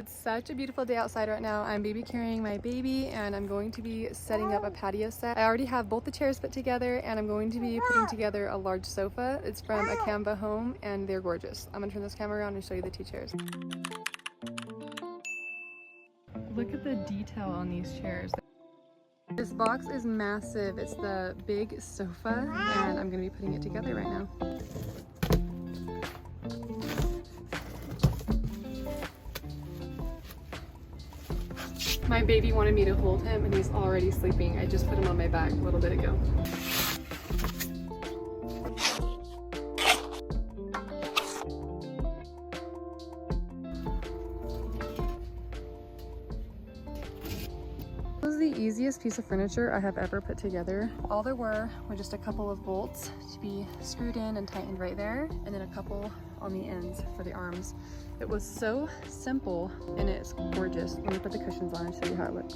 It's such a beautiful day outside right now. I'm baby carrying my baby and I'm going to be setting up a patio set. I already have both the chairs put together and I'm going to be putting together a large sofa. It's from Acanva home and they're gorgeous. I'm gonna turn this camera around and show you the two chairs. Look at the detail on these chairs. This box is massive. It's the big sofa and I'm gonna be putting it together right now. My baby wanted me to hold him and he's already sleeping. I just put him on my back a little bit ago. This was the easiest piece of furniture I have ever put together. All there were just a couple of bolts to be screwed in and tightened right there, and then a couple on the ends for the arms. It was so simple and it's gorgeous. Let me put the cushions on and show you how it looks.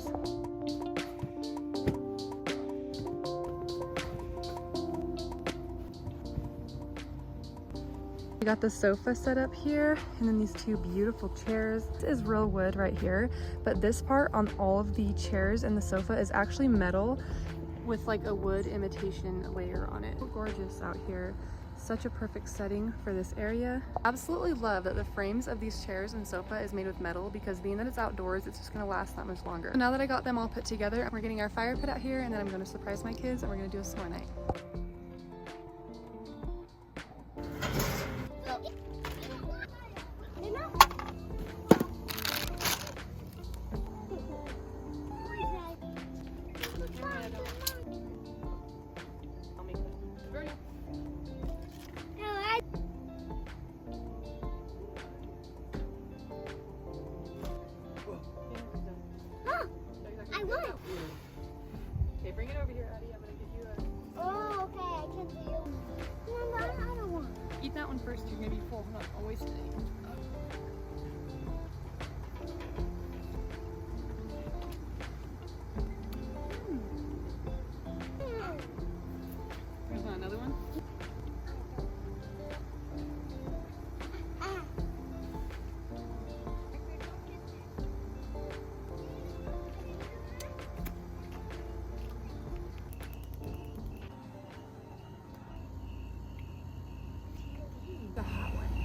We got the sofa set up here and then these two beautiful chairs. This is real wood right here, but this part on all of the chairs and the sofa is actually metal with like a wood imitation layer on it. Gorgeous out here. Such a perfect setting for this area. Absolutely love that the frames of these chairs and sofa is made with metal because being that it's outdoors, it's just gonna last that much longer. So now that I got them all put together, we're getting our fire pit out here and then I'm gonna surprise my kids and we're gonna do a s'more night. Okay, bring it over here, Addie. I'm gonna get you a... Oh, okay, I can do you. No, I don't want. Eat that one first, you're gonna be full. Look, I'll waste it. There's not another one?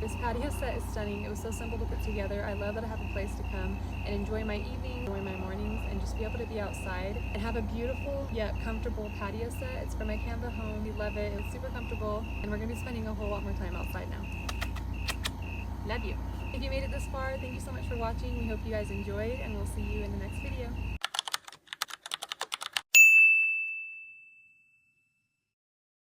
This patio set is stunning. It was so simple to put together. I love that I have a place to come and enjoy my evening, enjoy my mornings, and just be able to be outside and have a beautiful yet comfortable patio set. It's from my Acanva home. We love it. It's super comfortable, and we're gonna be spending a whole lot more time outside now. Love you. If you made it this far, thank you so much for watching. We hope you guys enjoyed, and we'll see you in the next video.